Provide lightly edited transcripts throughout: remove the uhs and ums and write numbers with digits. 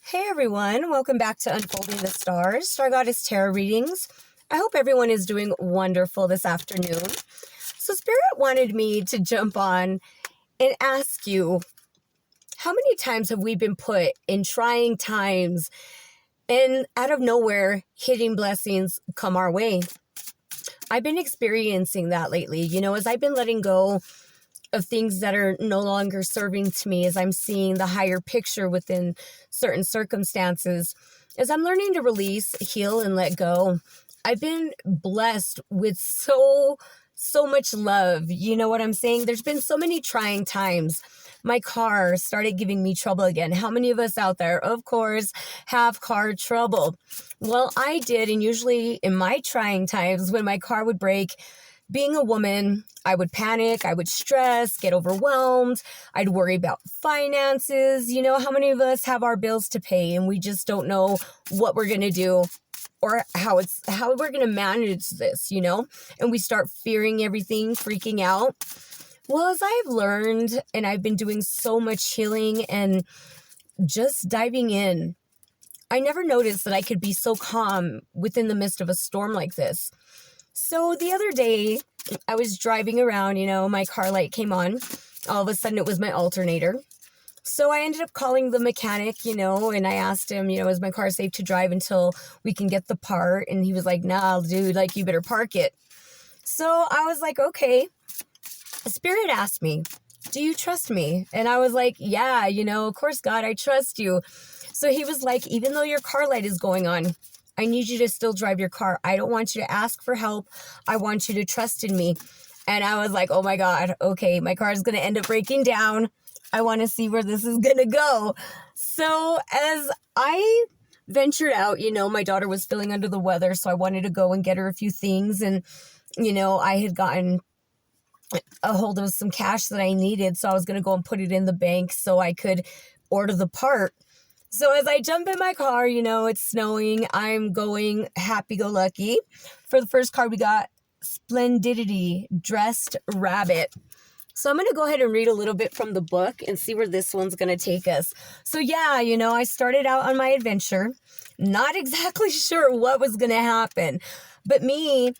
Hey everyone, welcome back to Unfolding the Stars, Star Goddess Tarot readings. I hope everyone is doing wonderful this afternoon. So Spirit wanted me to jump on and ask you, how many times have we been put in trying times and out of nowhere, hidden blessings come our way? I've been experiencing that lately, as I've been letting go of things that are no longer serving to me, as I'm seeing the higher picture within certain circumstances, as I'm learning to release, heal, and let go. I've been blessed with so much love. You know what I'm saying? There's been so many trying times. My car started giving me trouble again. How many of us out there, of course, have car trouble? Well, I did, and usually in my trying times when my car would break, being a woman, I would panic, I would stress, get overwhelmed, I'd worry about finances. How many of us have our bills to pay and we just don't know what we're going to do or how we're going to manage this, and we start fearing everything, freaking out. Well, as I've learned, and I've been doing so much healing and just diving in, I never noticed that I could be so calm within the midst of a storm like this. So the other day, I was driving around, my car light came on. All of a sudden, it was my alternator. So I ended up calling the mechanic, and I asked him, is my car safe to drive until we can get the part? And he was like, nah, dude, you better park it. So I was like, okay. Spirit asked me, do you trust me? And I was like, yeah, of course, God, I trust you. So he was like, even though your car light is going on, I need you to still drive your car. I don't want you to ask for help. I want you to trust in me. And I was like, oh my God, okay, my car is going to end up breaking down. I want to see where this is going to go. So as I ventured out, my daughter was feeling under the weather, so I wanted to go and get her a few things. And, I had gotten a hold of some cash that I needed, so I was going to go and put it in the bank so I could order the part. So as I jump in my car, it's snowing. I'm going happy-go-lucky. For the first card, we got Splendidity, Dressed Rabbit. So I'm going to go ahead and read a little bit from the book and see where this one's going to take us. So yeah, I started out on my adventure, not exactly sure what was going to happen. But me,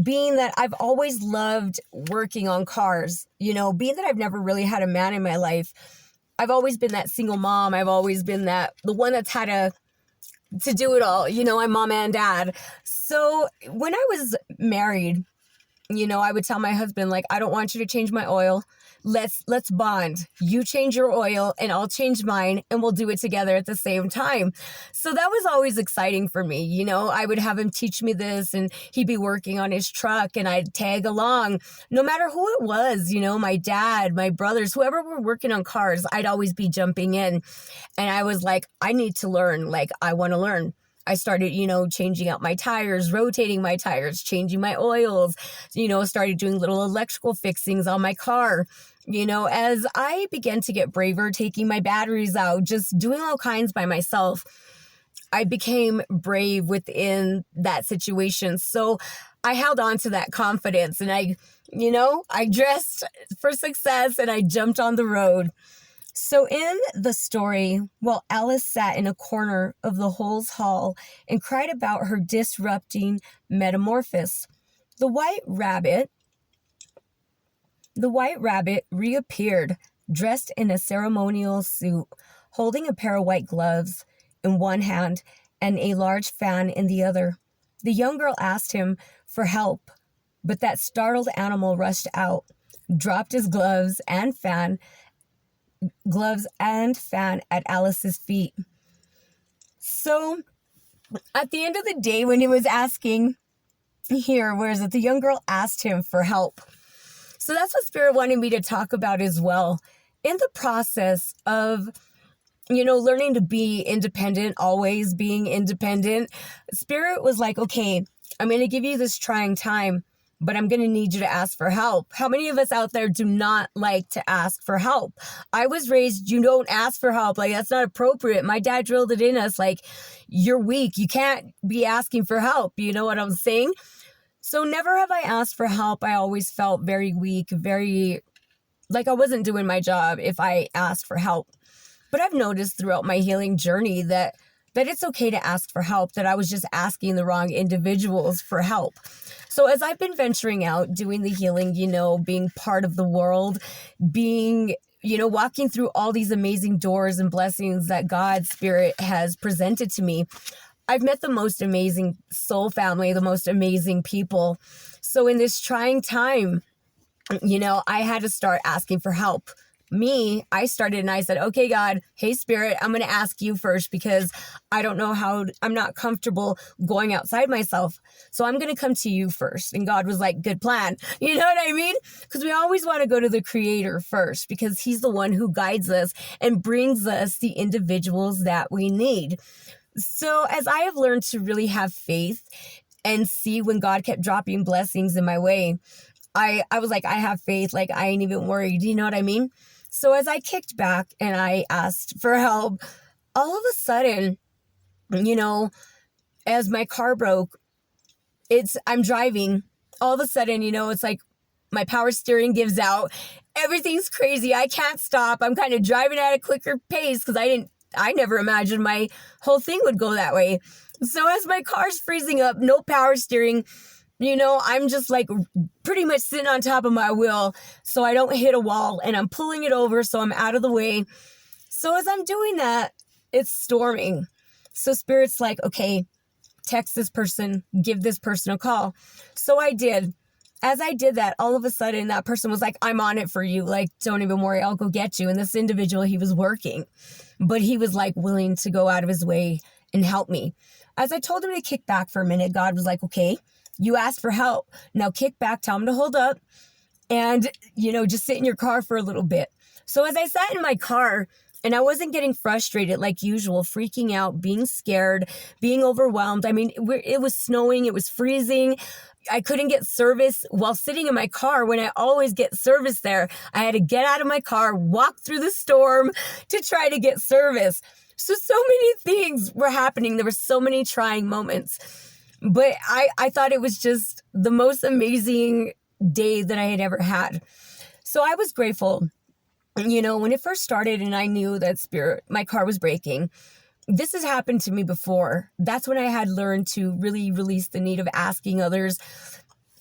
being that I've always loved working on cars, being that I've never really had a man in my life, I've always been that single mom. I've always been the one that's had to do it all. I'm mom and dad. So when I was married, I would tell my husband, I don't want you to change my oil. Let's bond. You change your oil and I'll change mine and we'll do it together at the same time. So that was always exciting for me. I would have him teach me this and he'd be working on his truck and I'd tag along. No matter who it was, my dad, my brothers, whoever were working on cars, I'd always be jumping in. And I was like, I need to learn. I want to learn. I started, changing out my tires, rotating my tires, changing my oils, started doing little electrical fixings on my car. As I began to get braver, taking my batteries out, just doing all kinds by myself, I became brave within that situation. So I held on to that confidence and I dressed for success and I jumped on the road. So in the story, while Alice sat in a corner of the Holes Hall and cried about her disrupting metamorphosis, the white rabbit reappeared, dressed in a ceremonial suit, holding a pair of white gloves in one hand and a large fan in the other. The young girl asked him for help, but that startled animal rushed out, dropped his gloves and fan at Alice's feet. So at the end of the day, when he was asking here, where is it? The young girl asked him for help. So that's what Spirit wanted me to talk about as well. In the process of, learning to be independent, always being independent, Spirit was like, okay, I'm going to give you this trying time, but I'm going to need you to ask for help. How many of us out there do not like to ask for help? I was raised, you don't ask for help. That's not appropriate. My dad drilled it in us, you're weak. You can't be asking for help. You know what I'm saying? So never have I asked for help. I always felt very weak, very like I wasn't doing my job if I asked for help. But I've noticed throughout my healing journey that it's okay to ask for help, that I was just asking the wrong individuals for help. So as I've been venturing out, doing the healing, being part of the world, being, walking through all these amazing doors and blessings that God's Spirit has presented to me, I've met the most amazing soul family, the most amazing people. So in this trying time, I had to start asking for help. I started and I said, okay, God, hey, Spirit, I'm going to ask you first because I don't know I'm not comfortable going outside myself. So I'm going to come to you first. And God was like, good plan. You know what I mean? Because we always want to go to the Creator first because He's the one who guides us and brings us the individuals that we need. So as I have learned to really have faith and see when God kept dropping blessings in my way, I was like, I have faith. Like, I ain't even worried. You know what I mean? So as I kicked back and I asked for help, all of a sudden, as my car broke, I'm driving. All of a sudden, it's like my power steering gives out. Everything's crazy. I can't stop. I'm kind of driving at a quicker pace because I never imagined my whole thing would go that way. So as my car's freezing up, no power steering, I'm just like pretty much sitting on top of my wheel so I don't hit a wall, and I'm pulling it over so I'm out of the way. So as I'm doing that, it's storming. So Spirit's like, okay, text this person, give this person a call. So I did. As I did that, all of a sudden that person was like, I'm on it for you. Like, don't even worry, I'll go get you. And this individual, he was working, but he was like willing to go out of his way and help me. As I told him to kick back for a minute, God was like, okay, you asked for help. Now kick back, tell him to hold up and, just sit in your car for a little bit. So as I sat in my car and I wasn't getting frustrated like usual, freaking out, being scared, being overwhelmed. I mean, it was snowing, it was freezing. I couldn't get service while sitting in my car when I always get service there. I had to get out of my car, walk through the storm to try to get service. So many things were happening. There were so many trying moments. But I thought it was just the most amazing day that I had ever had. So I was grateful. When it first started and I knew that my car was breaking, this has happened to me before. That's when I had learned to really release the need of asking others,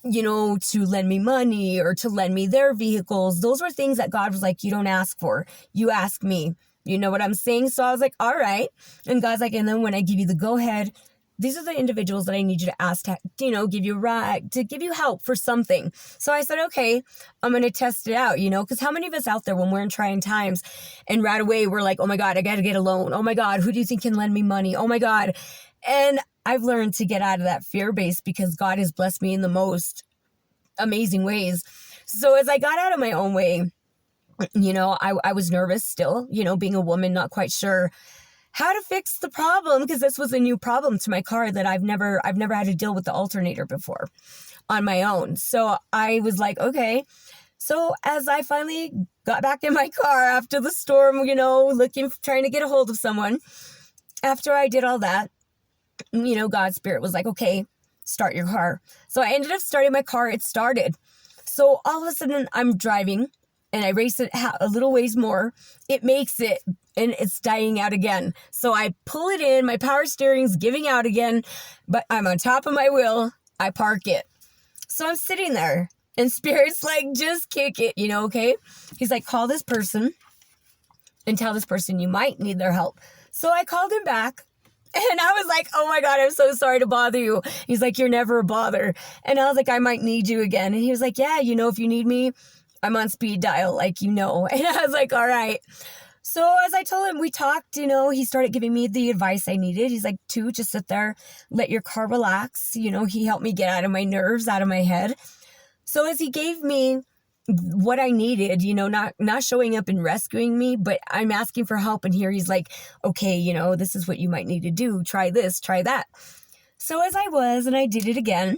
to lend me money or to lend me their vehicles. Those were things that God was like, you don't ask for, you ask me. You know what I'm saying? So I was like, all right. And God's like, and then when I give you the go ahead, these are the individuals that I need you to ask to, give you a ride, to give you help for something. So I said, okay, I'm going to test it out, because how many of us out there when we're in trying times and right away we're like, oh my God, I got to get a loan. Oh my God, who do you think can lend me money? Oh my God. And I've learned to get out of that fear base because God has blessed me in the most amazing ways. So as I got out of my own way, I was nervous still, being a woman, not quite sure how to fix the problem because this was a new problem to my car that I've never had to deal with the alternator before on my own. So I was like, okay. So as I finally got back in my car after the storm, trying to get a hold of someone, after I did all that, God's Spirit was like, okay, start your car. So I ended up starting my car. It started. So all of a sudden I'm driving and I race it a little ways more. It makes it and it's dying out again. So I pull it in, my power steering's giving out again, but I'm on top of my wheel. I park it. So I'm sitting there and Spirit's like, just kick it, okay? He's like, call this person and tell this person you might need their help. So I called him back and I was like, oh my God, I'm so sorry to bother you. He's like, you're never a bother. And I was like, I might need you again. And he was like, yeah, if you need me, I'm on speed dial, And I was like, all right. So as I told him, we talked, he started giving me the advice I needed. He's like, just sit there, let your car relax. He helped me get out of my nerves, out of my head. So as he gave me what I needed, not showing up and rescuing me, but I'm asking for help. And here he's like, okay, this is what you might need to do. Try this, try that. So as I was, and I did it again,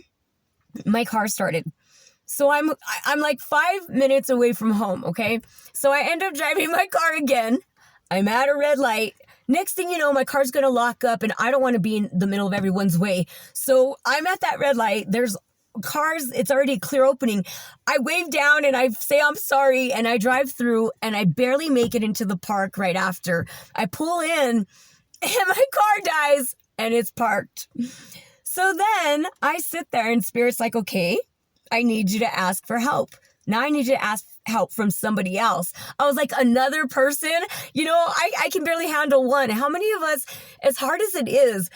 my car started. So I'm like 5 minutes away from home, okay? So I end up driving my car again. I'm at a red light. Next thing you know, my car's going to lock up and I don't want to be in the middle of everyone's way. So I'm at that red light. There's cars, it's already a clear opening. I wave down and I say I'm sorry, and I drive through, and I barely make it into the park right after. I pull in and my car dies and it's parked. So then I sit there and Spirit's like, okay, I need you to ask for help. Now I need you to ask help from somebody else. I was like, another person? I can barely handle one. How many of us, as hard as it is,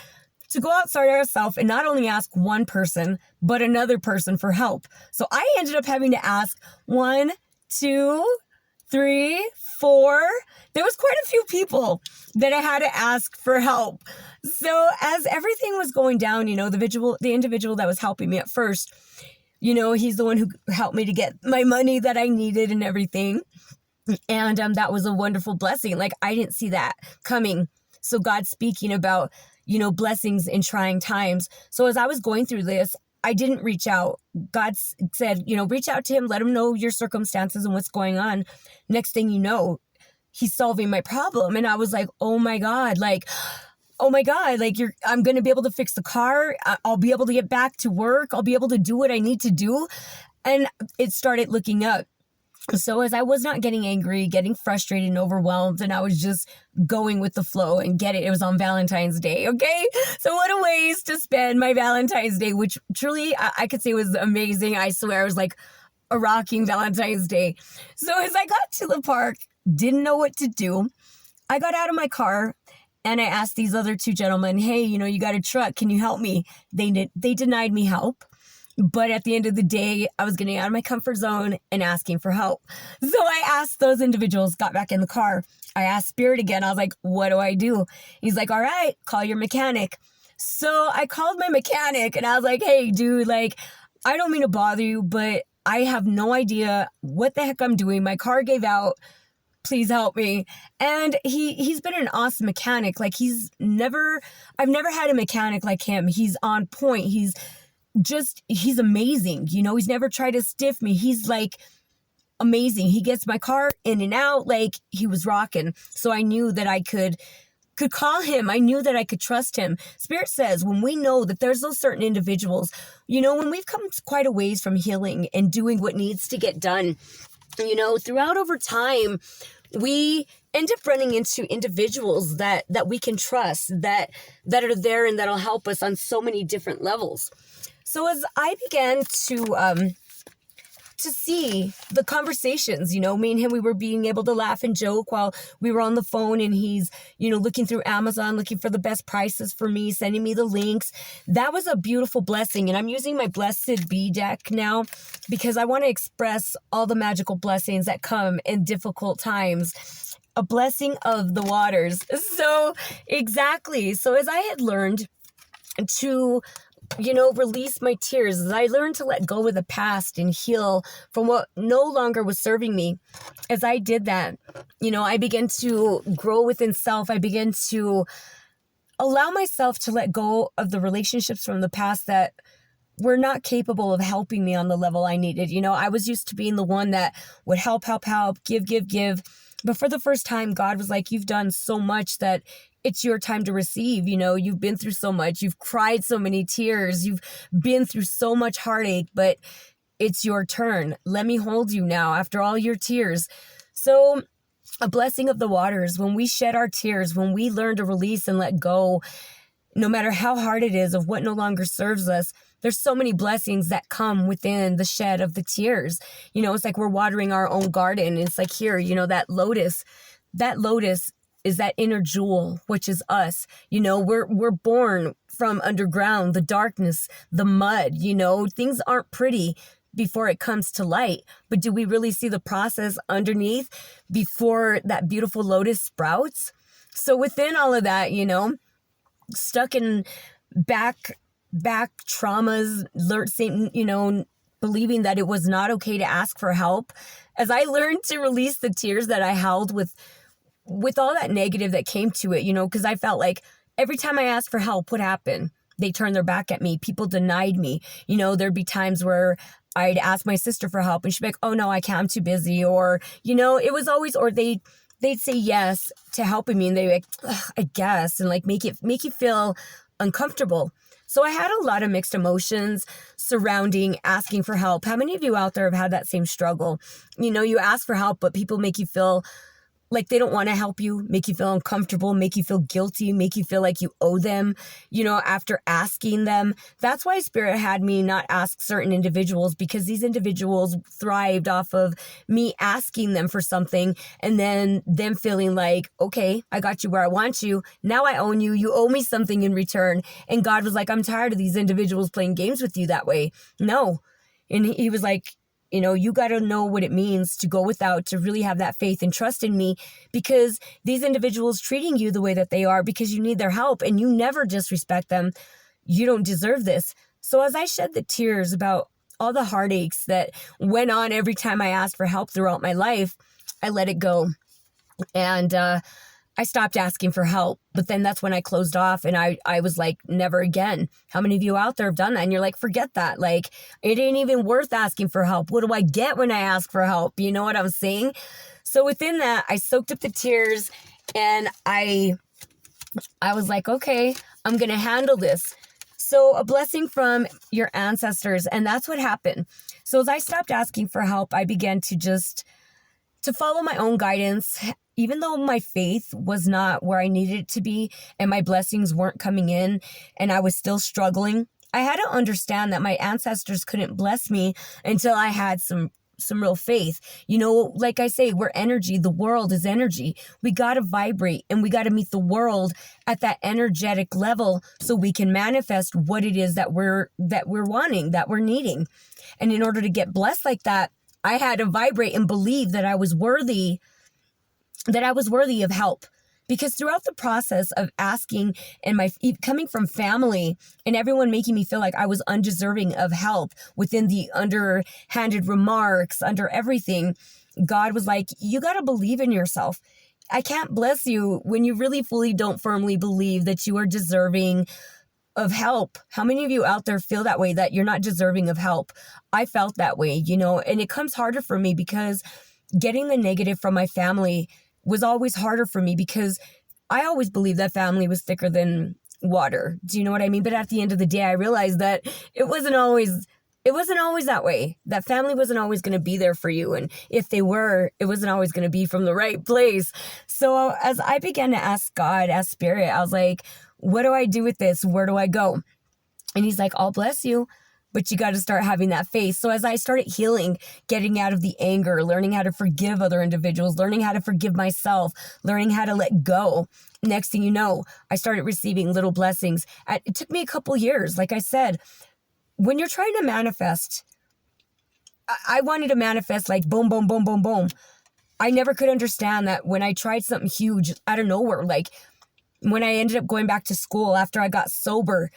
to go outside ourselves and not only ask one person, but another person for help? So I ended up having to ask 1, 2, 3, 4. There was quite a few people that I had to ask for help. So as everything was going down, the individual that was helping me at first, he's the one who helped me to get my money that I needed and everything. And that was a wonderful blessing. Like, I didn't see that coming. So God's speaking about, blessings in trying times. So as I was going through this, I didn't reach out. God said, reach out to him, let him know your circumstances and what's going on. Next thing you know, he's solving my problem. And I was like, oh my God, like I'm going to be able to fix the car. I'll be able to get back to work. I'll be able to do what I need to do. And it started looking up. So as I was not getting angry, getting frustrated and overwhelmed, and I was just going with the flow and it was on Valentine's Day. Okay. So what a ways to spend my Valentine's Day, which truly I could say was amazing. I swear it was like a rocking Valentine's Day. So as I got to the park, didn't know what to do. I got out of my car and I asked these other 2 gentlemen, hey, you got a truck. Can you help me? They denied me help. But at the end of the day, I was getting out of my comfort zone and asking for help. So I asked those individuals, got back in the car. I asked Spirit again. I was like, what do I do? He's like, all right, call your mechanic. So I called my mechanic and I was like, hey, dude, like, I don't mean to bother you, but I have no idea what the heck I'm doing. My car gave out. Please help me. And he's been an awesome mechanic. Like, I've never had a mechanic like him. He's on point. He's amazing. He's never tried to stiff me. He's like amazing. He gets my car in and out. Like, he was rocking. So I knew that I could call him. I knew that I could trust him. Spirit says when we know that there's those certain individuals, when we've come quite a ways from healing and doing what needs to get done, throughout over time, we end up running into individuals that we can trust, that are there and that'll help us on so many different levels. So as I began to see the conversations, me and him, we were being able to laugh and joke while we were on the phone, and he's, looking through Amazon, looking for the best prices for me, sending me the links. That was a beautiful blessing. And I'm using my Blessed Be deck now because I want to express all the magical blessings that come in difficult times. A blessing of the waters. So exactly. So as I had learned to release my tears, as I learned to let go of the past and heal from what no longer was serving me. As I did that, I began to grow within self. I began to allow myself to let go of the relationships from the past that were not capable of helping me on the level I needed. I was used to being the one that would help, give. But for the first time, God was like, you've done so much that it's your time to receive. You've been through so much. You've cried so many tears. You've been through so much heartache, but it's your turn. Let me hold you now after all your tears. So a blessing of the waters, when we shed our tears, when we learn to release and let go, no matter how hard it is of what no longer serves us, there's so many blessings that come within the shed of the tears. It's like we're watering our own garden. It's like here, that lotus is that inner jewel, which is us. We're born from underground, the darkness, the mud, things aren't pretty before it comes to light. But do we really see the process underneath before that beautiful lotus sprouts? So within all of that, stuck in back traumas, believing that it was not okay to ask for help. As I learned to release the tears that I held with all that negative that came to it, because I felt like every time I asked for help, what happened? They turned their back at me. People denied me. There'd be times where I'd ask my sister for help and she'd be like, oh no, I can't, I'm too busy. Or, it was always, or they'd say yes to helping me and they'd be like, I guess, and like make you feel uncomfortable. So I had a lot of mixed emotions surrounding asking for help. How many of you out there have had that same struggle? You ask for help, but people make you feel like they don't want to help you, make you feel uncomfortable, make you feel guilty, make you feel like you owe them, after asking them. That's why Spirit had me not ask certain individuals, because these individuals thrived off of me asking them for something and then them feeling like, okay, I got you where I want you. Now I own you. You owe me something in return. And God was like, I'm tired of these individuals playing games with you that way. No. And he was like, you got to know what it means to go without, to really have that faith and trust in me, because these individuals treating you the way that they are because you need their help and you never disrespect them. You don't deserve this. So as I shed the tears about all the heartaches that went on every time I asked for help throughout my life, I let it go. And I stopped asking for help. But then that's when I closed off and I was like, never again. How many of you out there have done that? And you're like, forget that. Like, it ain't even worth asking for help. What do I get when I ask for help? You know what I'm saying? So within that, I soaked up the tears and I was like, okay, I'm going to handle this. So a blessing from your ancestors. And that's what happened. So as I stopped asking for help, I began to follow my own guidance. Even though my faith was not where I needed it to be and my blessings weren't coming in and I was still struggling, I had to understand that my ancestors couldn't bless me until I had some real faith. Like I say, we're energy. The world is energy. We got to vibrate and we got to meet the world at that energetic level so we can manifest what it is that we're wanting, that we're needing. And in order to get blessed like that, I had to vibrate and believe that I was worthy of help. Because throughout the process of asking and coming from family and everyone making me feel like I was undeserving of help within the underhanded remarks, under everything, God was like, you got to believe in yourself. I can't bless you when you really fully don't firmly believe that you are deserving of help. How many of you out there feel that way, that you're not deserving of help? I felt that way, and it comes harder for me because getting the negative from my family was always harder for me, because I always believed that family was thicker than water. Do you know what I mean? But at the end of the day, I realized that it wasn't always that way. That family wasn't always going to be there for you. And if they were, it wasn't always going to be from the right place. So as I began to ask God, ask Spirit, I was like, what do I do with this? Where do I go? And he's like, I'll bless you, but you got to start having that faith. So as I started healing, getting out of the anger, learning how to forgive other individuals, learning how to forgive myself, learning how to let go, next thing you know, I started receiving little blessings. It took me a couple years. Like I said, when you're trying to manifest, I wanted to manifest like boom, boom, boom, boom, boom. I never could understand that when I tried something huge out of nowhere, like when I ended up going back to school after I got sober,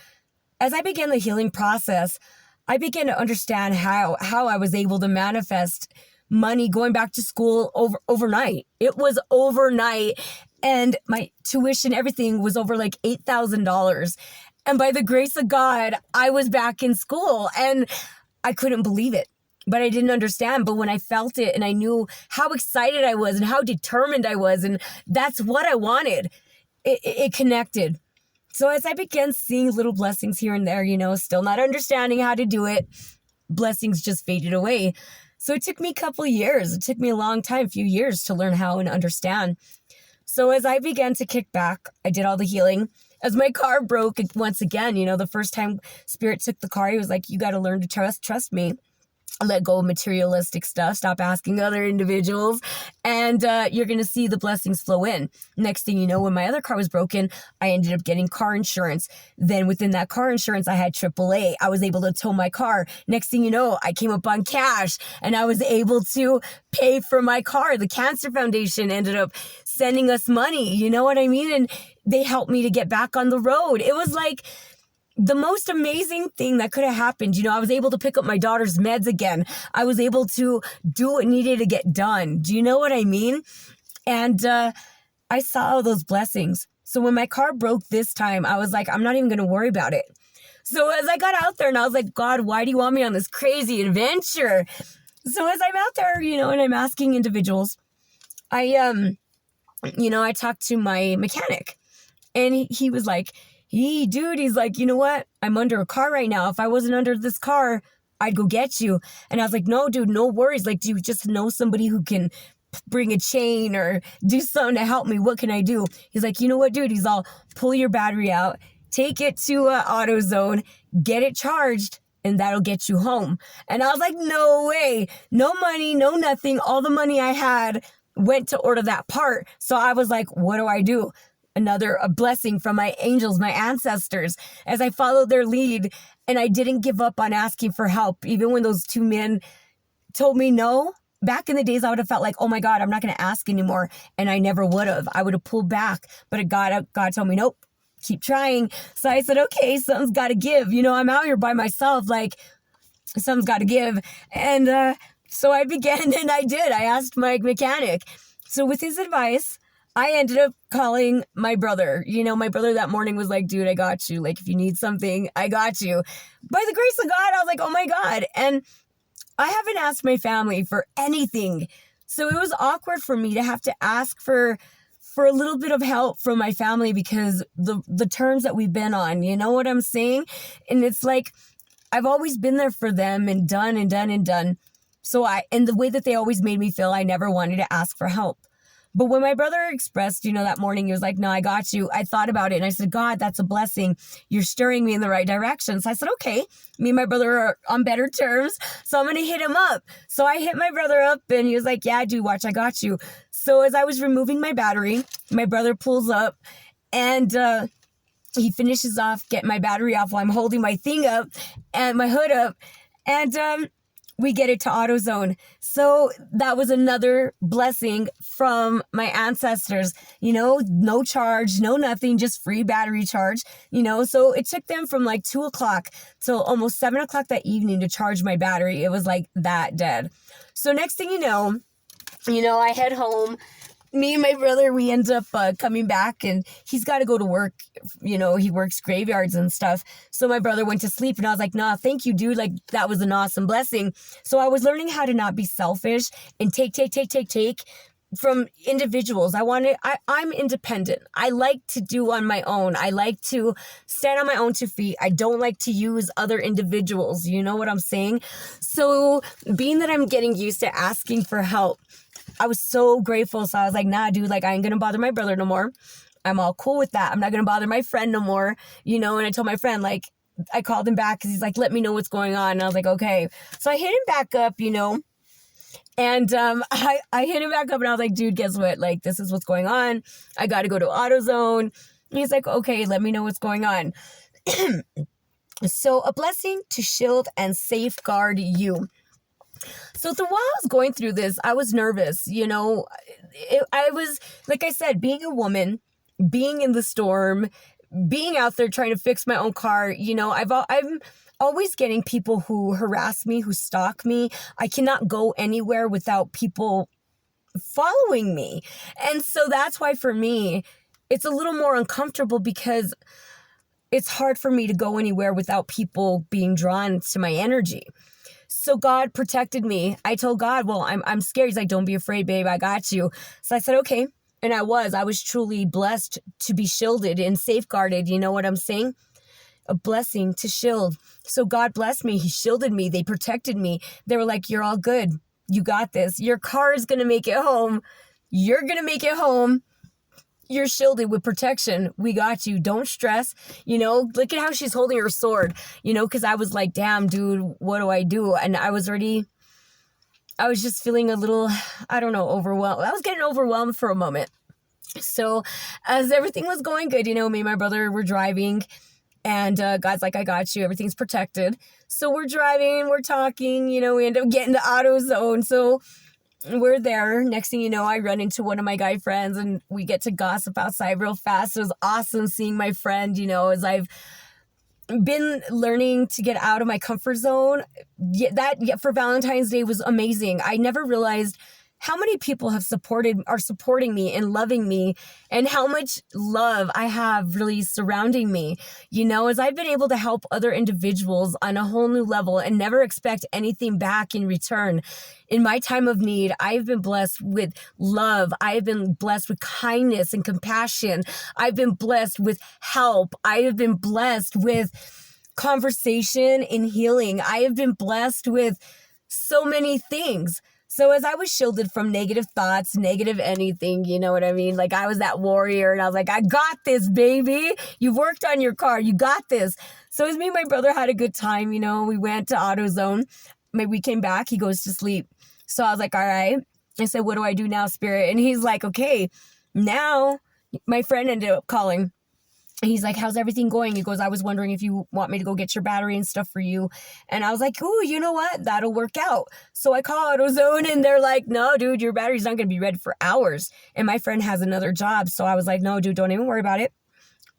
as I began the healing process, I began to understand how I was able to manifest money going back to school overnight. It was overnight, and my tuition, everything was over like $8,000. And by the grace of God, I was back in school, and I couldn't believe it. But I didn't understand. But when I felt it and I knew how excited I was and how determined I was, and that's what I wanted, it connected. So as I began seeing little blessings here and there, still not understanding how to do it, blessings just faded away. So it took me a couple of years. It took me a long time, a few years to learn how and understand. So as I began to kick back, I did all the healing. As my car broke once again, the first time Spirit took the car, he was like, you got to learn to trust me. Let go of materialistic stuff. Stop asking other individuals, and you're going to see the blessings flow in. Next thing you know, when my other car was broken, I ended up getting car insurance. Then within that car insurance, I had AAA. I was able to tow my car. Next thing you know, I came up on cash and I was able to pay for my car. The Cancer Foundation ended up sending us money. You know what I mean? And they helped me to get back on the road. It was like the most amazing thing that could have happened. I was able to pick up my daughter's meds again. I was able to do what needed to get done. Do you know what I mean? And I saw all those blessings. So when my car broke this time, I was like, I'm not even going to worry about it. So as I got out there and I was like, God, why do you want me on this crazy adventure? So as I'm out there, and I'm asking individuals, I talked to my mechanic, and he was like, He's like, you know what? I'm under a car right now. If I wasn't under this car, I'd go get you. And I was like, no, dude, no worries. Like, do you just know somebody who can bring a chain or do something to help me? What can I do? He's like, you know what, dude? He's all, pull your battery out, take it to AutoZone, get it charged, and that'll get you home. And I was like, no way. No money, no nothing. All the money I had went to order that part. So I was like, what do I do? A blessing from my angels, my ancestors, as I followed their lead. And I didn't give up on asking for help. Even when those two men told me no, back in the days, I would have felt like, oh my God, I'm not going to ask anymore. And I never would have. I would have pulled back. But God told me, nope, keep trying. So I said, okay, something's got to give. You know, I'm out here by myself. Like, something's got to give. And so I began, and I did. I asked my mechanic. So with his advice, I ended up calling my brother. You know, my brother that morning was like, dude, I got you. Like, if you need something, I got you. By the grace of God, I was like, oh my God. And I haven't asked my family for anything. So it was awkward for me to have to ask for a little bit of help from my family because the terms that we've been on, you know what I'm saying? And it's like, I've always been there for them and done and done and done. So and the way that they always made me feel, I never wanted to ask for help. But when my brother expressed, you know, that morning, he was like, no, I got you. I thought about it and I said, God, that's a blessing. You're stirring me in the right direction. So I said, okay, me and my brother are on better terms. So I'm going to hit him up. So I hit my brother up and he was like, yeah, dude, watch, I got you. So as I was removing my battery, my brother pulls up and he finishes off getting my battery off while I'm holding my thing up and my hood up. And we get it to AutoZone. So that was another blessing from my ancestors, you know, no charge, no nothing, just free battery charge, you know. So it took them from like 2:00 till almost 7:00 that evening to charge my battery. It was like that dead. So next thing you know, I head home. Me and my brother, we end up coming back and he's got to go to work. You know, he works graveyards and stuff. So my brother went to sleep and I was like, nah, thank you, dude. Like, that was an awesome blessing. So I was learning how to not be selfish and take from individuals. I'm independent. I like to do on my own. I like to stand on my own 2 feet. I don't like to use other individuals. You know what I'm saying? So being that I'm getting used to asking for help, I was so grateful. So I was like, nah, dude, like, I ain't going to bother my brother no more. I'm all cool with that. I'm not going to bother my friend no more, you know? And I told my friend, like, I called him back because he's like, let me know what's going on. And I was like, okay. So I hit him back up, you know, and I hit him back up and I was like, dude, guess what? Like, this is what's going on. I got to go to AutoZone. And he's like, okay, let me know what's going on. So a blessing to shield and safeguard you. So while I was going through this, I was nervous, you know. I was, like I said, being a woman, being in the storm, being out there trying to fix my own car, you know, I'm always getting people who harass me, who stalk me. I cannot go anywhere without people following me. And so that's why for me, it's a little more uncomfortable because it's hard for me to go anywhere without people being drawn to my energy. So God protected me. I told God, well, I'm scared. He's like, don't be afraid, babe. I got you. So I said, okay. And I was truly blessed to be shielded and safeguarded. You know what I'm saying? A blessing to shield. So God blessed me. He shielded me. They protected me. They were like, you're all good. You got this. Your car is going to make it home. You're going to make it home. You're shielded with protection. We got you. Don't stress. You know, look at how she's holding her sword, you know, because I was like, damn, dude, what do I do? And I was just feeling a little, I don't know, overwhelmed. I was getting overwhelmed for a moment. So as everything was going good, you know, me and my brother were driving and God's like, I got you. Everything's protected. So we're driving, we're talking, you know, we end up getting to AutoZone. So we're there. Next thing you know, I run into one of my guy friends and we get to gossip outside real fast. It was awesome seeing my friend, you know, as I've been learning to get out of my comfort zone. For Valentine's Day was amazing. I never realized how many people are supporting me and loving me, and how much love I have really surrounding me, as I've been able to help other individuals on a whole new level and never expect anything back in return. In my time of need, I've been blessed with love. I've been blessed with kindness and compassion. I've been blessed with help. I have been blessed with conversation and healing. I have been blessed with so many things. So as I was shielded from negative thoughts, negative anything, you know what I mean? Like I was that warrior and I was like, I got this, baby. You've worked on your car. You got this. So as me and my brother had a good time, we went to AutoZone. Maybe we came back. He goes to sleep. So I was like, all right. I said, what do I do now, Spirit? And he's like, okay, now my friend ended up calling. He's like, how's everything going? He goes, I was wondering if you want me to go get your battery and stuff for you. And I was like, ooh, you know what? That'll work out. So I call AutoZone and they're like, no, dude, your battery's not going to be ready for hours. And my friend has another job. So I was like, no, dude, don't even worry about it.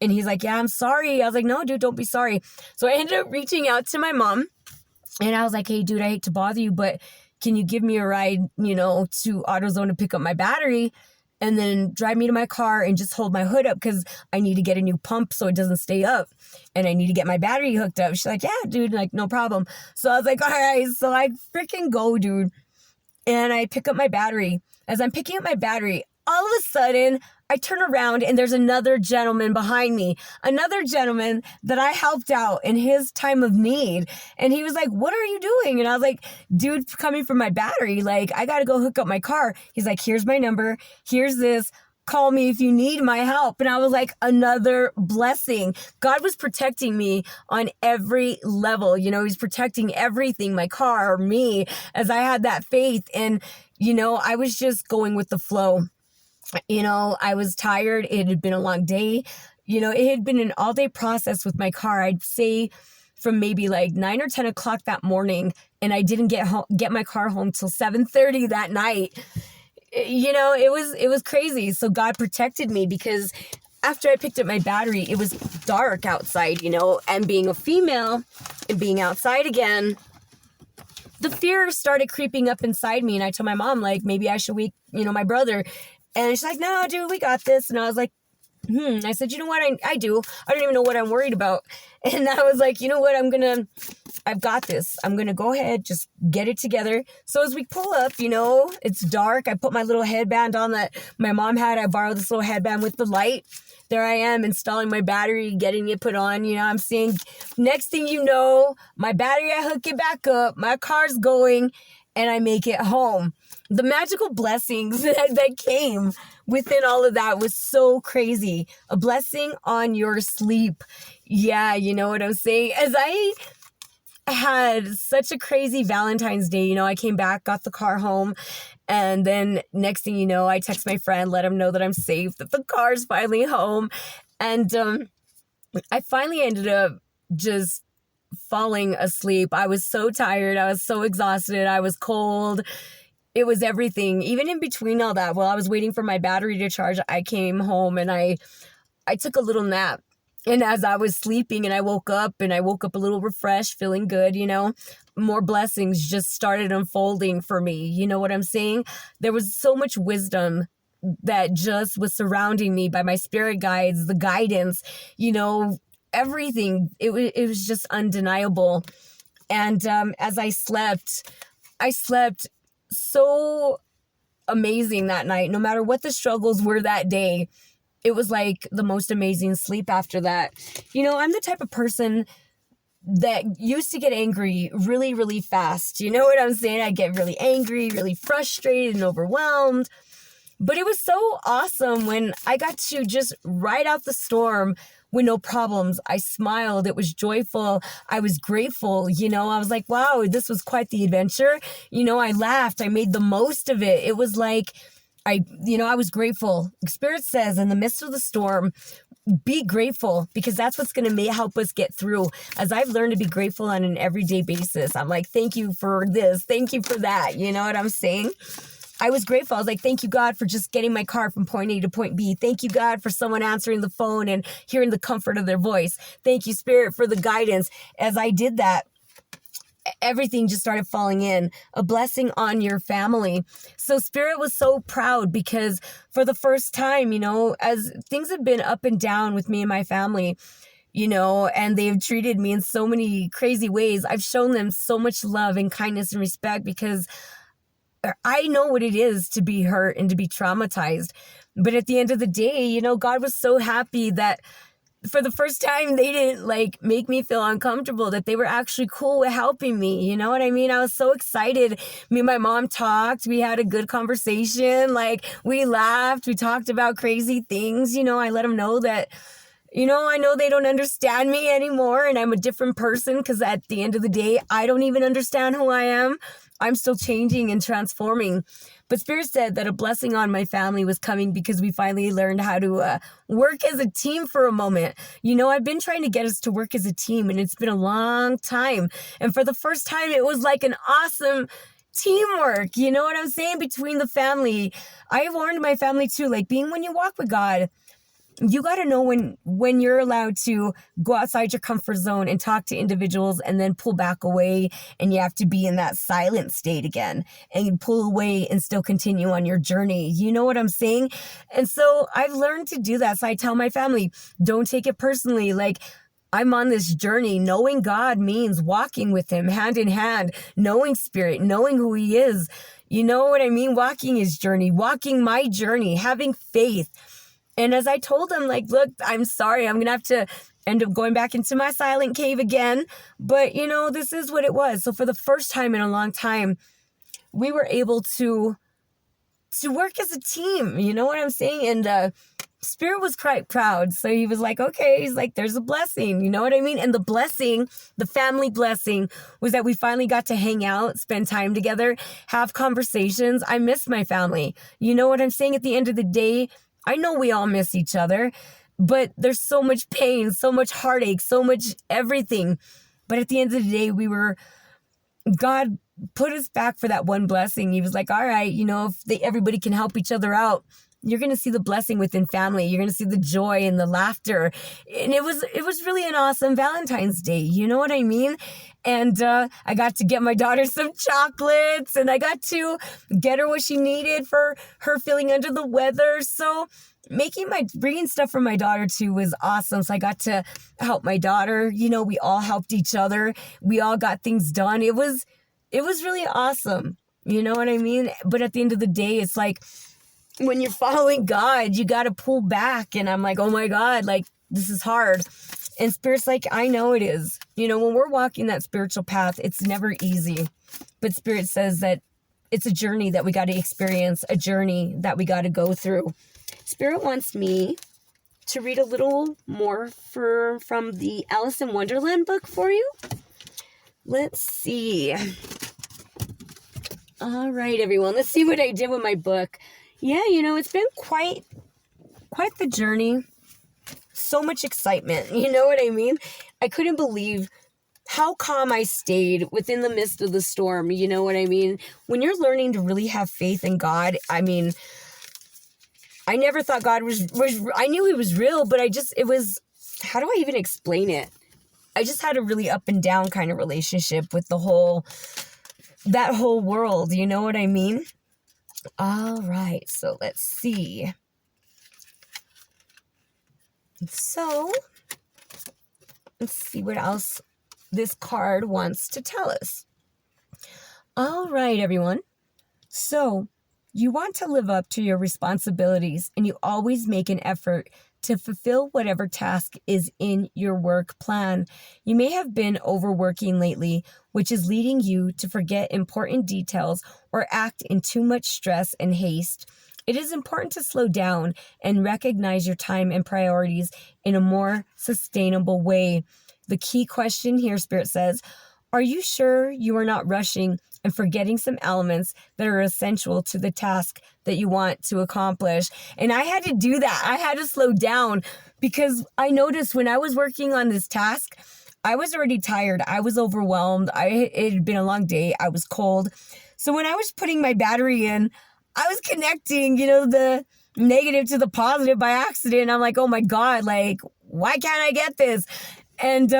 And he's like, yeah, I'm sorry. I was like, no, dude, don't be sorry. So I ended up reaching out to my mom and I was like, hey, dude, I hate to bother you, but can you give me a ride, to AutoZone to pick up my battery? And then drive me to my car and just hold my hood up because I need to get a new pump so it doesn't stay up. And I need to get my battery hooked up. She's like, yeah, dude, like, no problem. So I was like, all right. So I freaking go, dude. And I pick up my battery. As I'm picking up my battery, all of a sudden, I turn around and there's another gentleman behind me, another gentleman that I helped out in his time of need. And he was like, what are you doing? And I was like, dude, coming for my battery. Like, I got to go hook up my car. He's like, here's my number. Here's this. Call me if you need my help. And I was like, another blessing. God was protecting me on every level. He's protecting everything, my car, me, as I had that faith. And, I was just going with the flow. I was tired. It had been a long day. It had been an all-day process with my car. I'd say from maybe like 9 or 10 o'clock that morning, and I didn't get my car home till 7:30 that night. It was crazy. So God protected me because after I picked up my battery, it was dark outside, and being a female and being outside again, the fear started creeping up inside me. And I told my mom, like, maybe I should wake, my brother. And she's like, no, dude, we got this. And I was like, I said, you know what? I do. I don't even know what I'm worried about. And I was like, you know what? I've got this. I'm going to go ahead, just get it together. So as we pull up, it's dark. I put my little headband on that my mom had. I borrowed this little headband with the light. There I am installing my battery, getting it put on. I'm seeing, next thing you know, my battery, I hook it back up. My car's going and I make it home. The magical blessings that came within all of that was so crazy. A blessing on your sleep. Yeah, you know what I'm saying? As I had such a crazy Valentine's Day, I came back, got the car home, and then next thing you know, I text my friend, let him know that I'm safe, that the car's finally home. And I finally ended up just falling asleep. I was so tired. I was so exhausted. I was cold. It was everything. Even in between all that, while I was waiting for my battery to charge, I came home and I took a little nap. And as I was sleeping and I woke up a little refreshed, feeling good, more blessings just started unfolding for me. You know what I'm saying? There was so much wisdom that just was surrounding me by my spirit guides, the guidance, everything. It was just undeniable. And as I slept so amazing that night. No matter what the struggles were that day, it was like the most amazing sleep after that. I'm the type of person that used to get angry really, really fast. You know what I'm saying? I get really angry, really frustrated and overwhelmed. But it was so awesome when I got to just ride out the storm with no problems. I smiled. It was joyful. I was grateful. I was like, wow, this was quite the adventure. I laughed. I made the most of it. It was like, I was grateful. Spirit says in the midst of the storm, be grateful, because that's what's going to help us get through. As I've learned to be grateful on an everyday basis, I'm like, thank you for this. Thank you for that. You know what I'm saying? I was grateful. I was like, thank you, God, for just getting my car from point A to point B. Thank you, God, for someone answering the phone and hearing the comfort of their voice. Thank you, Spirit, for the guidance. As I did that, everything just started falling in, a blessing on your family. So Spirit was so proud because for the first time, as things have been up and down with me and my family, and they've treated me in so many crazy ways, I've shown them so much love and kindness and respect because I know what it is to be hurt and to be traumatized. But at the end of the day, God was so happy that for the first time, they didn't make me feel uncomfortable, that they were actually cool with helping me. You know what I mean? I was so excited. Me and my mom talked. We had a good conversation. We laughed. We talked about crazy things. I let them know that, I know they don't understand me anymore and I'm a different person because at the end of the day, I don't even understand who I am. I'm still changing and transforming. But Spirit said that a blessing on my family was coming because we finally learned how to work as a team for a moment. I've been trying to get us to work as a team and it's been a long time. And for the first time, it was like an awesome teamwork. You know what I'm saying? Between the family. I warned my family too, when you walk with God, you got to know when you're allowed to go outside your comfort zone and talk to individuals and then pull back away, and you have to be in that silent state again and you pull away and still continue on your journey. You know what I'm saying? And so I've learned to do that. So I tell my family, don't take it personally. I'm on this journey. Knowing God means walking with him hand in hand, knowing Spirit, knowing who he is. You know what I mean? Walking his journey, walking my journey, having faith. And as I told them, look, I'm sorry, I'm going to have to end up going back into my silent cave again. But, this is what it was. So for the first time in a long time, we were able to work as a team. You know what I'm saying? And Spirit was quite proud. So he was like, okay, he's like, there's a blessing. You know what I mean? And the blessing, the family blessing, was that we finally got to hang out, spend time together, have conversations. I miss my family. You know what I'm saying? At the end of the day, I know we all miss each other, but there's so much pain, so much heartache, so much everything. But at the end of the day, God put us back for that one blessing. He was like, all right, if everybody can help each other out, you're going to see the blessing within family. You're going to see the joy and the laughter. And it was really an awesome Valentine's Day. You know what I mean? And I got to get my daughter some chocolates and I got to get her what she needed for her feeling under the weather. So bringing stuff for my daughter too was awesome. So I got to help my daughter. We all helped each other. We all got things done. It was really awesome. You know what I mean? But at the end of the day, it's when you're following God, you got to pull back. And I'm like, oh my God, this is hard. And Spirit's like, I know it is. When we're walking that spiritual path, it's never easy. But Spirit says that it's a journey that we got to experience, a journey that we got to go through. Spirit wants me to read a little more from the Alice in Wonderland book for you. Let's see. All right, everyone. Let's see what I did with my book. Yeah, it's been quite the journey. So much excitement. You know what I mean? I couldn't believe how calm I stayed within the midst of the storm. You know what I mean? When you're learning to really have faith in God, I never thought God was I knew he was real, but how do I even explain it? I just had a really up and down kind of relationship with that whole world. You know what I mean? All right, so let's see. So, let's see what else this card wants to tell us. All right, everyone. So, you want to live up to your responsibilities, and you always make an effort to fulfill whatever task is in your work plan. You may have been overworking lately, which is leading you to forget important details or act in too much stress and haste. It is important to slow down and recognize your time and priorities in a more sustainable way. The key question here, Spirit says, are you sure you are not rushing and forgetting some elements that are essential to the task that you want to accomplish? And I had to do that. I had to slow down because I noticed when I was working on this task, I was already tired. I was overwhelmed. It had been a long day. I was cold. So when I was putting my battery in, I was connecting, the negative to the positive by accident. I'm like, oh my God, why can't I get this? And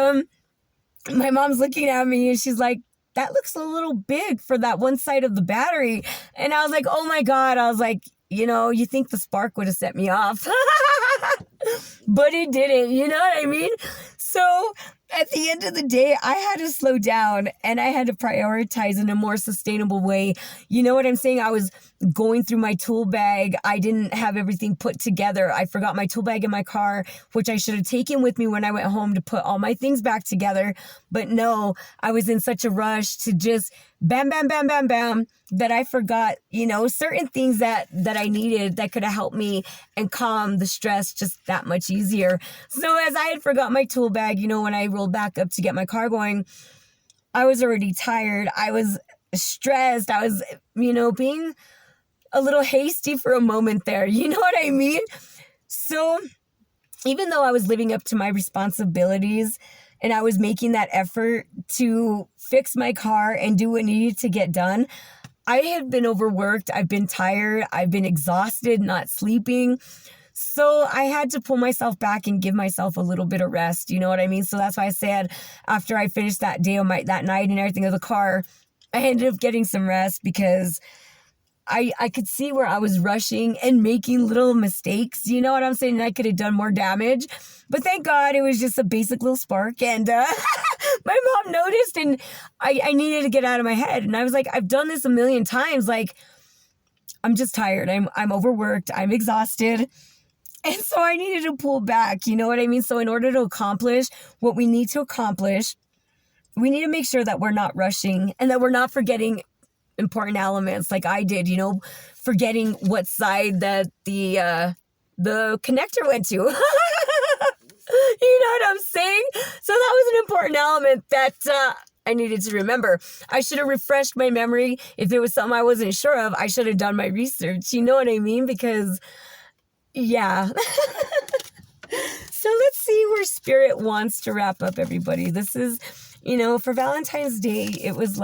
my mom's looking at me and she's like, that looks a little big for that one side of the battery. And I was like, oh my God. I was like, you think the spark would have set me off. But it didn't, you know what I mean? So at the end of the day, I had to slow down and I had to prioritize in a more sustainable way. You know what I'm saying? I was going through my tool bag. I didn't have everything put together. I forgot my tool bag in my car, which I should have taken with me when I went home to put all my things back together. But no, I was in such a rush to just bam, bam, bam, bam, bam, that I forgot, certain things that I needed that could have helped me and calm the stress just that much easier. So as I had forgot my tool bag, when I rolled back up to get my car going, I was already tired. I was stressed. I was, being a little hasty for a moment there. You know what I mean? So even though I was living up to my responsibilities and I was making that effort to fix my car and do what needed to get done, I had been overworked. I've been tired. I've been exhausted, not sleeping. So I had to pull myself back and give myself a little bit of rest. You know what I mean? So that's why I said after I finished that day of that night and everything of the car, I ended up getting some rest because I could see where I was rushing and making little mistakes. You know what I'm saying? And I could have done more damage. But thank God it was just a basic little spark. And my mom noticed and I needed to get out of my head. And I was like, I've done this a million times. Like, I'm just tired. I'm overworked. I'm exhausted. And so I needed to pull back. You know what I mean? So in order to accomplish what we need to accomplish, we need to make sure that we're not rushing and that we're not forgetting important elements like I did, forgetting what side that the connector went to. You know what I'm saying? So that was an important element that I needed to remember. I should have refreshed my memory. If there was something I wasn't sure of, I should have done my research. You know what I mean? Because, yeah. So let's see where Spirit wants to wrap up, everybody. This is, for Valentine's Day, it was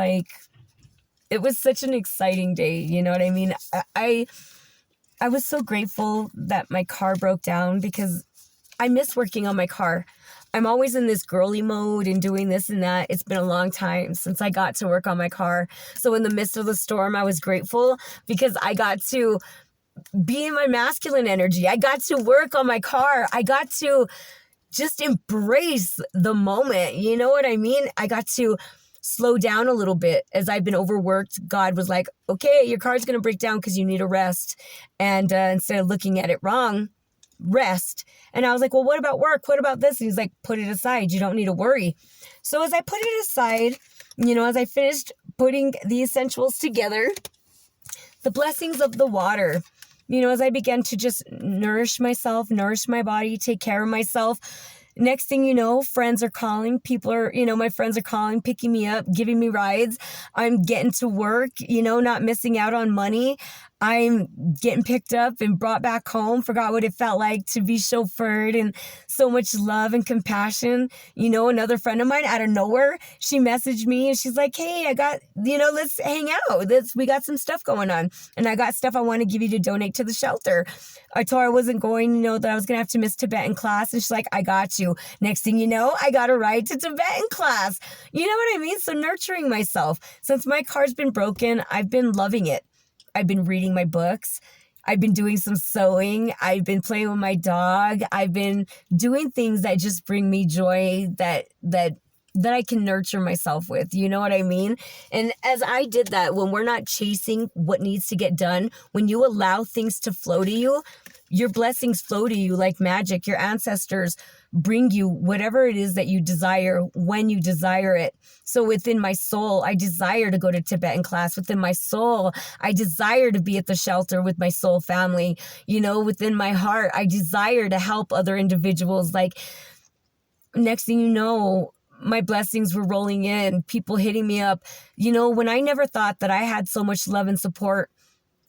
such an exciting day. You know what I mean? I was so grateful that my car broke down because I miss working on my car. I'm always in this girly mode and doing this and that. It's been a long time since I got to work on my car. So in the midst of the storm, I was grateful because I got to be in my masculine energy. I got to work on my car. I got to just embrace the moment. You know what I mean? I got to slow down a little bit. As I've been overworked, God was like, okay, your car's going to break down because you need a rest. And instead of looking at it wrong, rest. And I was like, well, what about work? What about this? And he's like, put it aside. You don't need to worry. So as I put it aside, as I finished putting the essentials together, the blessings of the water, as I began to just nourish myself, nourish my body, take care of myself. Next thing you know, friends are calling. People are, my friends are calling, picking me up, giving me rides. I'm getting to work, not missing out on money. I'm getting picked up and brought back home. Forgot what it felt like to be chauffeured and so much love and compassion. Another friend of mine out of nowhere, she messaged me and she's like, hey, I got, let's hang out. We got some stuff going on. And I got stuff I want to give you to donate to the shelter. I told her I wasn't going, that I was going to have to miss Tibetan class. And she's like, I got you. Next thing you know, I got a ride to Tibetan class. You know what I mean? So nurturing myself. Since my car's been broken, I've been loving it. I've been reading my books. I've been doing some sewing. I've been playing with my dog. I've been doing things that just bring me joy that I can nurture myself with. You know what I mean? And as I did that, when we're not chasing what needs to get done, when you allow things to flow to you, your blessings flow to you like magic. Your ancestors bring you whatever it is that you desire when you desire it. So within my soul, I desire to go to Tibetan class. Within my soul, I desire to be at the shelter with my soul family. Within my heart, I desire to help other individuals. Like, next thing you know, my blessings were rolling in, people hitting me up. When I never thought that I had so much love and support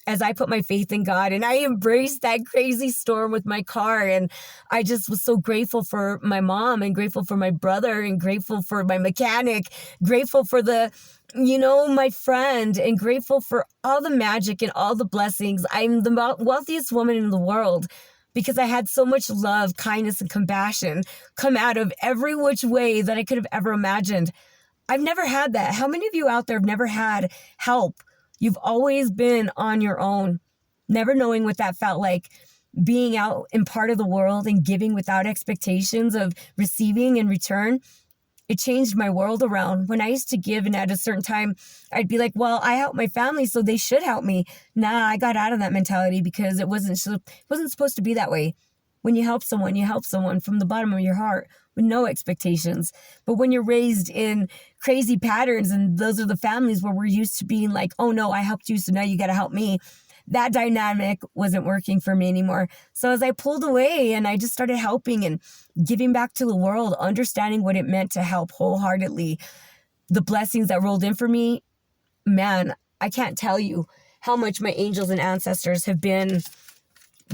as I put my faith in God and I embraced that crazy storm with my car. And I just was so grateful for my mom and grateful for my brother and grateful for my mechanic, grateful for my friend, and grateful for all the magic and all the blessings. I'm the wealthiest woman in the world because I had so much love, kindness, and compassion come out of every which way that I could have ever imagined. I've never had that. How many of you out there have never had help? You've always been on your own, never knowing what that felt like, being out in part of the world and giving without expectations of receiving in return. It changed my world around. When I used to give and at a certain time, I'd be like, well, I help my family, so they should help me. Nah, I got out of that mentality because it wasn't supposed to be that way. When you help someone from the bottom of your heart with no expectations. But when you're raised in crazy patterns, and those are the families where we're used to being like, oh no, I helped you, so now you got to help me. That dynamic wasn't working for me anymore. So as I pulled away and I just started helping and giving back to the world, understanding what it meant to help wholeheartedly, the blessings that rolled in for me, man, I can't tell you how much my angels and ancestors have been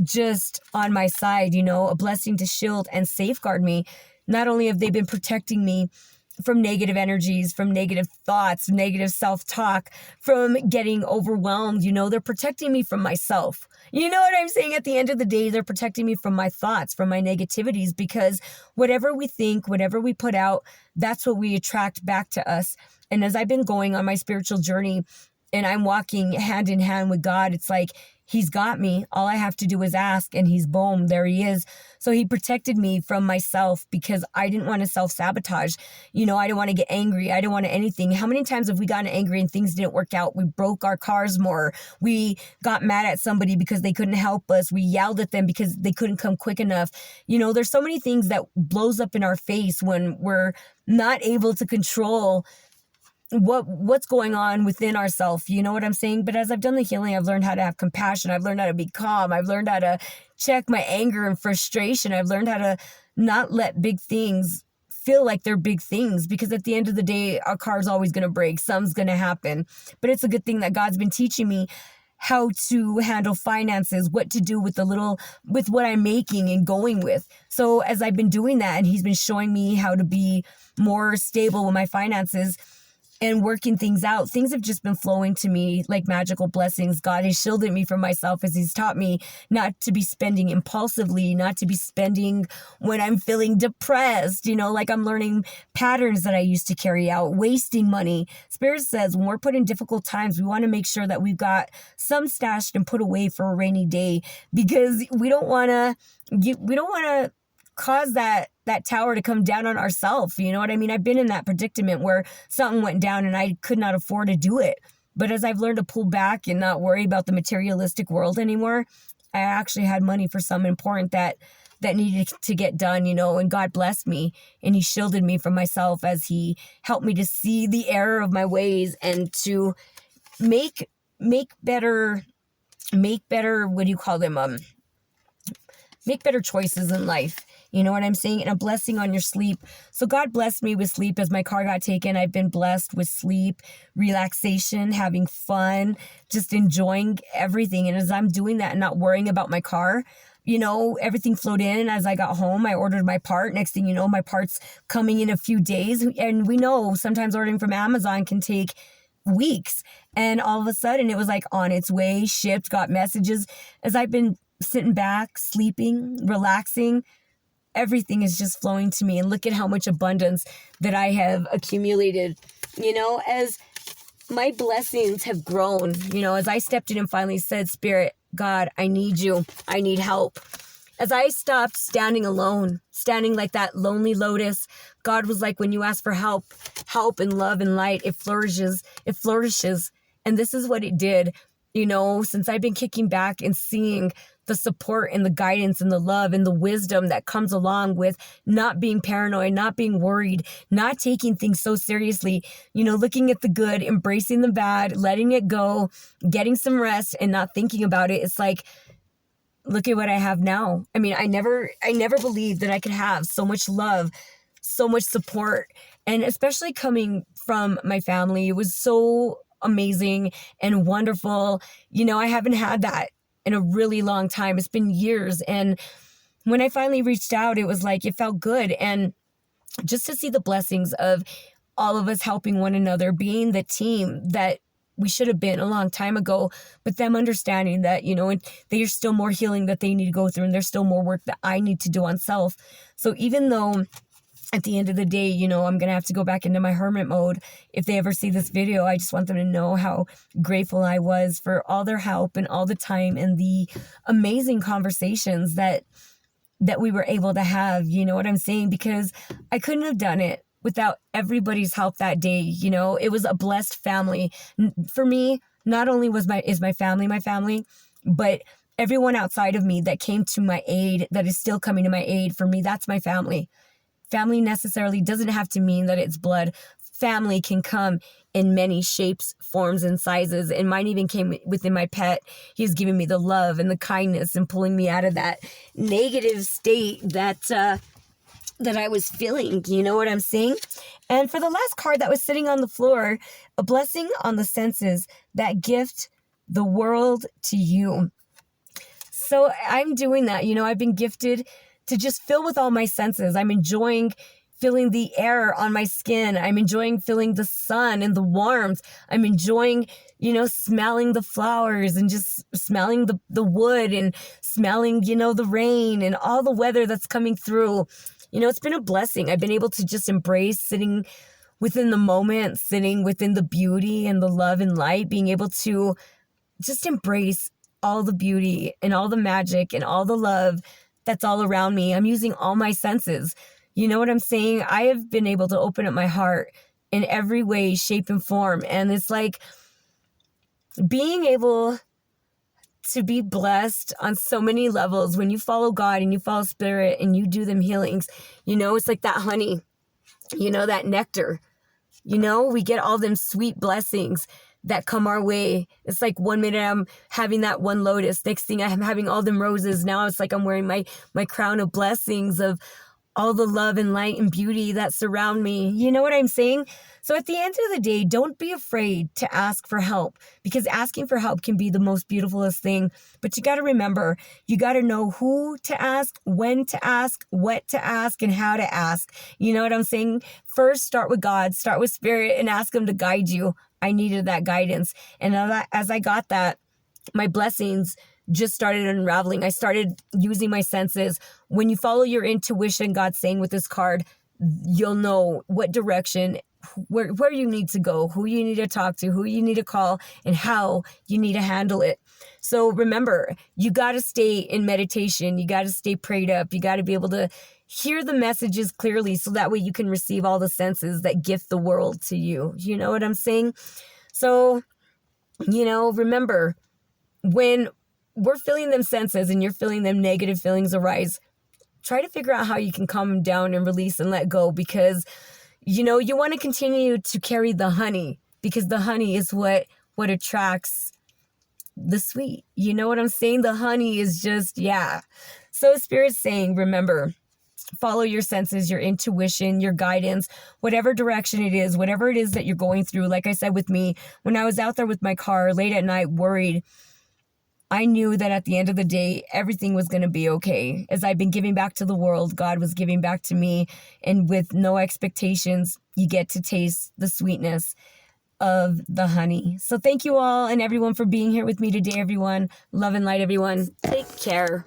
just on my side, a blessing to shield and safeguard me. Not only have they been protecting me from negative energies, from negative thoughts, negative self-talk, from getting overwhelmed, they're protecting me from myself. You know what I'm saying? At the end of the day, they're protecting me from my thoughts, from my negativities, because whatever we think, whatever we put out, that's what we attract back to us. And as I've been going on my spiritual journey and I'm walking hand in hand with God, it's like, He's got me. All I have to do is ask, and He's boom, there He is. So He protected me from myself because I didn't want to self-sabotage. I didn't want to get angry. I didn't want to anything. How many times have we gotten angry and things didn't work out? We broke our cars more. We got mad at somebody because they couldn't help us. We yelled at them because they couldn't come quick enough. There's so many things that blows up in our face when we're not able to control what's going on within ourselves. You know what I'm saying? But as I've done the healing, I've learned how to have compassion. I've learned how to be calm. I've learned how to check my anger and frustration. I've learned how to not let big things feel like they're big things, because at the end of the day, our car's always going to break. Something's going to happen. But it's a good thing that God's been teaching me how to handle finances, what to do with with what I'm making and going with. So as I've been doing that, and He's been showing me how to be more stable with my finances and working things out, things have just been flowing to me like magical blessings. God has shielded me from myself as He's taught me not to be spending impulsively, not to be spending when I'm feeling depressed, like I'm learning patterns that I used to carry out, wasting money. Spirit says when we're put in difficult times, we want to make sure that we've got some stashed and put away for a rainy day, because we don't want to cause that tower to come down on ourselves. You know what I mean? I've been in that predicament where something went down and I could not afford to do it. But as I've learned to pull back and not worry about the materialistic world anymore, I actually had money for something important that needed to get done, and God blessed me and He shielded me from myself as He helped me to see the error of my ways and to make better, what do you call them? Make better choices in life. You know what I'm saying? And a blessing on your sleep. So God blessed me with sleep as my car got taken. I've been blessed with sleep, relaxation, having fun, just enjoying everything. And as I'm doing that and not worrying about my car, everything flowed in. As I got home, I ordered my part. Next thing you know, my part's coming in a few days. And we know sometimes ordering from Amazon can take weeks. And all of a sudden it was like on its way, shipped, got messages. As I've been sitting back, sleeping, relaxing, everything is just flowing to me. And look at how much abundance that I have accumulated, as my blessings have grown, as I stepped in and finally said, Spirit, God, I need you. I need help. As I stopped standing alone, standing like that lonely lotus, God was like, when you ask for help and love and light, it flourishes. And this is what it did, since I've been kicking back and seeing the support and the guidance and the love and the wisdom that comes along with not being paranoid, not being worried, not taking things so seriously, looking at the good, embracing the bad, letting it go, getting some rest and not thinking about it. It's like, look at what I have now. I mean, I never believed that I could have so much love, so much support, and especially coming from my family. It was so amazing and wonderful. I haven't had that in a really long time. It's been years. And when I finally reached out, it was like, it felt good. And just to see the blessings of all of us helping one another, being the team that we should have been a long time ago, but them understanding that, and there's still more healing that they need to go through, and there's still more work that I need to do on self. So even though at the end of the day, you know, I'm going to have to go back into my hermit mode. If they ever see this video, I just want them to know how grateful I was for all their help and all the time and the amazing conversations that we were able to have. You know what I'm saying? Because I couldn't have done it without everybody's help that day. You know, it was a blessed family. For me, not only is my family, but everyone outside of me that came to my aid, that is still coming to my aid, for me, that's my family. Family necessarily doesn't have to mean that it's blood. Family can come in many shapes, forms, and sizes. And mine even came within my pet. He's giving me the love and the kindness and pulling me out of that negative state that I was feeling. You know what I'm saying? And for the last card that was sitting on the floor, a blessing on the senses that gift the world to you. So I'm doing that. You know, I've been gifted to just fill with all my senses. I'm enjoying feeling the air on my skin. I'm enjoying feeling the sun and the warmth. I'm enjoying, you know, smelling the flowers and just smelling the wood and smelling, you know, the rain and all the weather that's coming through. You know, it's been a blessing. I've been able to just embrace sitting within the moment, sitting within the beauty and the love and light, being able to just embrace all the beauty and all the magic and all the love that's all around me. I'm using all my senses. You know what I'm saying? I have been able to open up my heart in every way, shape, and form. And it's like being able to be blessed on so many levels when you follow God and you follow Spirit and you do them healings. You know, it's like that honey, you know, that nectar. You know, we get all them sweet blessings that come our way. It's like 1 minute I'm having that one lotus. Next thing I'm having all them roses. Now it's like I'm wearing my crown of blessings of all the love and light and beauty that surround me. You know what I'm saying? So at the end of the day, don't be afraid to ask for help, because asking for help can be the most beautifulest thing. But you got to remember, you got to know who to ask, when to ask, what to ask, and how to ask. You know what I'm saying? First, start with God, start with Spirit, and ask Him to guide you. I needed that guidance. And as I got that, my blessings just started unraveling. I started using my senses. When you follow your intuition, God's saying with this card, you'll know what direction, where you need to go, who you need to talk to, who you need to call, and how you need to handle it. So remember, you got to stay in meditation. You got to stay prayed up. You got to be able to hear the messages clearly so that way you can receive all the senses that gift the world to you. You know what I'm saying? So, you know, remember, when we're feeling them senses and you're feeling them negative feelings arise, try to figure out how you can calm them down and release and let go, because, you know, you want to continue to carry the honey, because the honey is what attracts the sweet. You know what I'm saying? The honey is just, yeah. So Spirit's saying, remember, follow your senses, your intuition, your guidance, whatever direction it is, whatever it is that you're going through. Like I said with me, when I was out there with my car late at night, worried, I knew that at the end of the day, everything was going to be okay. As I've been giving back to the world, God was giving back to me. And with no expectations, you get to taste the sweetness of the honey. So thank you all and everyone for being here with me today, everyone. Love and light, everyone. Take care.